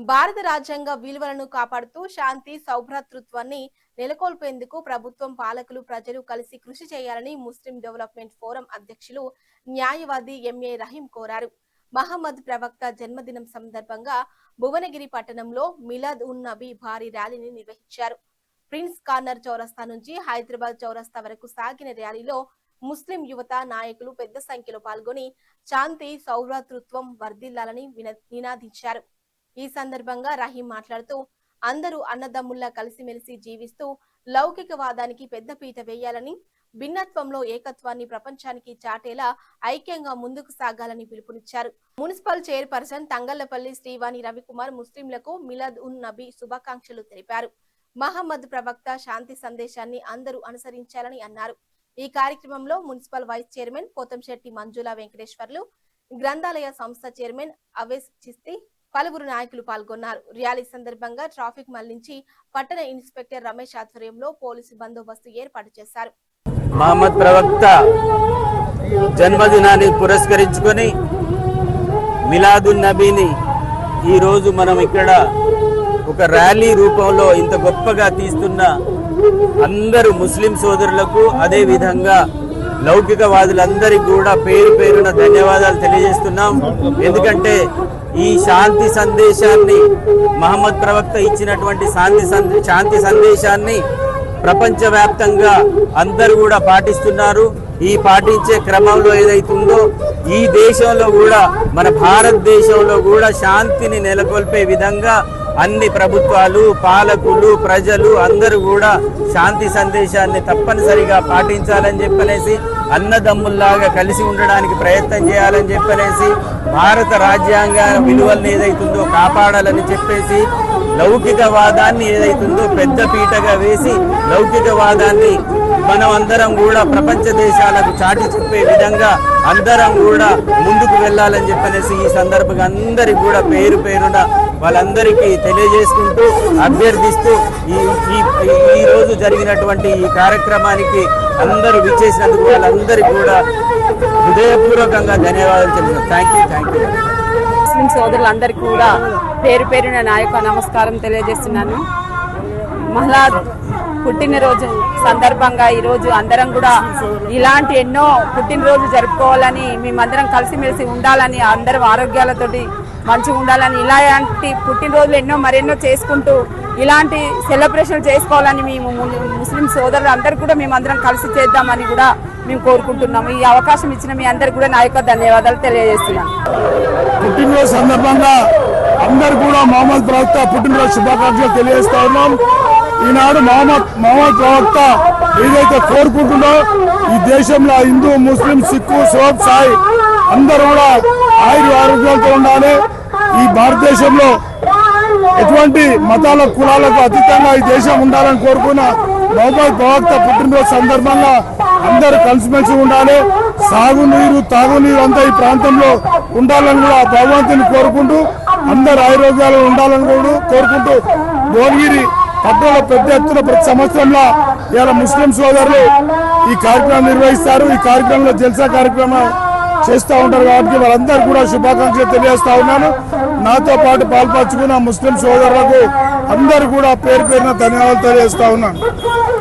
భారత రాజ్యాంగ విలువలను కాపాడుతూ శాంతి సౌభ్రాతృత్వాన్ని నెలకొల్పేందుకు ప్రభుత్వం పాలకులు ప్రజలు కలిసి కృషి చేయాలని ముస్లిం డెవలప్మెంట్ ఫోరం అధ్యక్షులు న్యాయవాది ఎంఏ రహీం కోరారు. మహమ్మద్ ప్రవక్త జన్మదినం సందర్భంగా భువనగిరి పట్టణంలో మిలాద్ ఉన్ నబీ భారీ ర్యాలీని నిర్వహించారు. ప్రిన్స్ కార్నర్ చౌరస్తా నుంచి హైదరాబాద్ చౌరస్తా వరకు సాగిన ర్యాలీలో ముస్లిం యువత నాయకులు పెద్ద సంఖ్యలో పాల్గొని శాంతి సౌభ్రాతృత్వం వర్ధిల్లాలని నినాదించారు. ఈ సందర్భంగా రహీం మాట్లాడుతూ అందరూ అన్నదమ్ముల్లా కలిసిమెలిసి జీవిస్తూ లౌకికవాదానికి పెద్దపీట వేయాలని, భిన్నత్వంలో ఏకత్వాన్ని ప్రపంచానికి చాటేలా ఐక్యంగా ముందుకు సాగాలని పిలుపునిచ్చారు. మున్సిపల్ చైర్పర్సన్ తంగళ్లపల్లి శ్రీవాణి రవికుమార్ ముస్లింలకు మిలాద్ ఉన్ నబీ శుభాకాంక్షలు తెలిపారు. మహమ్మద్ ప్రవక్త శాంతి సందేశాన్ని అందరూ అనుసరించాలని అన్నారు. ఈ కార్యక్రమంలో municipal vice chairman Pothamsetty Manjula Venkateswarlu, గ్రంథాలయ సంస్థ చైర్మన్ అవేస్ చిస్తి, పలువురు నాయకులు పాల్గొన్నారు. ర్యాలీ సందర్భంగా ట్రాఫిక్ మళ్లించి పట్టణ ఇన్స్పెక్టర్ రమేష్ ఆధ్వర్యంలో పోలీసు బందోబస్తు ఏర్పాటు చేశారు. మహమ్మద్ ప్రవక్త జన్మదినాన్ని పురస్కరించుకొని మిలాదున్ నబీని ఈ రోజు మనం ఇక్కడ ఒక ర్యాలీ రూపంలో ఇంత గొప్పగా తీస్తున్న అందరూ ముస్లిం సోదరులకు, అదే విధంగా లౌకికవాదులందరికీ కూడా పేరు పేరున ధన్యవాదాలు తెలియజేస్తున్నాం. ఎందుకంటే ఈ శాంతి సందేశాన్ని, మహమ్మద్ ప్రవక్త ఇచ్చినటువంటి శాంతి సందేశాన్ని ప్రపంచవ్యాప్తంగా అందరూ కూడా పాటిస్తున్నారు. ఈ పాటించే క్రమంలో ఏదైతుందో ఈ దేశంలో కూడా, మన భారతదేశంలో కూడా శాంతిని నెలకొల్పే విధంగా అన్ని ప్రభుత్వాలు, పాలకులు, ప్రజలు అందరూ కూడా శాంతి సందేశాన్ని తప్పనిసరిగా పాటించాలని చెప్పనేసి, అన్నదమ్ముల్లాగా కలిసి ఉండడానికి ప్రయత్నం చేయాలని చెప్పనేసి, భారత రాజ్యాంగ విలువలను ఏదైతుందో కాపాడాలని చెప్పేసి, లౌకికవాదాన్ని ఏదైతుందో పెద్ద పీటగా వేసి లౌకికవాదాన్ని మనం అందరం కూడా ప్రపంచ దేశాలకు చాటి చెప్పే విధంగా అందరం కూడా ముందుకు వెళ్ళాలని చెప్పనేసి ఈ సందర్భంగా అందరికి కూడా పేరు పేరున వాళ్ళందరికీ తెలియజేసుకుంటూ, అభ్యర్థిస్తూ ఈ రోజు జరిగినటువంటి ఈ కార్యక్రమానికి అందరూ విచ్చేసినందుకు వాళ్ళందరికీ కూడా హృదయపూర్వకంగా ధన్యవాదాలు తెలుసు. Thank you. ముస్లిం సోదరులందరికీ కూడా పేరు పేరున నా యొక్క నమస్కారం తెలియజేస్తున్నాను. మహ్లాద్ పుట్టినరోజు సందర్భంగా ఈరోజు అందరం కూడా ఇలాంటి ఎన్నో పుట్టినరోజు జరుపుకోవాలని, మేమందరం కలిసిమెలిసి ఉండాలని, అందరం ఆరోగ్యాలతోటి మంచిగా ఉండాలని, ఇలాంటి పుట్టినరోజులు ఎన్నో మరెన్నో చేసుకుంటూ ఇలాంటి సెలబ్రేషన్ చేసుకోవాలని మేము ముస్లిం సోదరులు అందరూ కూడా మేమందరం కలిసి చేద్దామని కూడా మేము కోరుకుంటున్నాము. ఈ అవకాశం ఇచ్చిన మీ అందరికి కూడా నా యొక్క ధన్యవాదాలు తెలియజేస్తున్నాను. పుట్టినరోజు సందర్భంగా అందరు కూడా మహమ్మద్ ప్రవక్త పుట్టినరోజు శుభాకాంక్షలు తెలియజేస్తా ఉన్నాం. ఈనాడు మహమ్మద్ ప్రవక్త ఏదైతే కోరుకుంటుందో ఈ దేశంలో హిందూ, ముస్లిం, సిక్కు, సోబ్, సాయి అందరూ కూడా ఆరోగ్యాలతో ఉండాలి. ఈ భారతదేశంలో ఎటువంటి మతాల కులాలకు అతీతంగా ఈ దేశం ఉండాలని కోరుకున్న మహమ్మద్ ప్రవక్త పుట్టినరోజు సందర్భంగా అందరూ కలిసిమెలిసి ఉండాలి. సాగునీరు, తాగునీరు అంతా ఈ ప్రాంతంలో ఉండాలని కూడా భగవంతుని కోరుకుంటూ, అందరు ఆరోగ్యాలు ఉండాలని కూడా కోరుకుంటూ, భువనగిరి పట్టణంలో పెద్ద ఎత్తున ప్రతి సంవత్సరంలో ఇలా ముస్లిం సోదరులు ఈ కార్యక్రమం నిర్వహిస్తారు. ఈ కార్యక్రమంలో జల్సా కార్యక్రమం చేస్తూ ఉంటారు. కాబట్టి వాళ్ళందరూ కూడా శుభాకాంక్షలు తెలియజేస్తా ఉన్నాను. నాతో పాటు పాల్పంచుకున్న ముస్లిం సోదరులకు అందరూ కూడా పేరు పేరున ధన్యవాదాలు తెలియజేస్తా ఉన్నాను.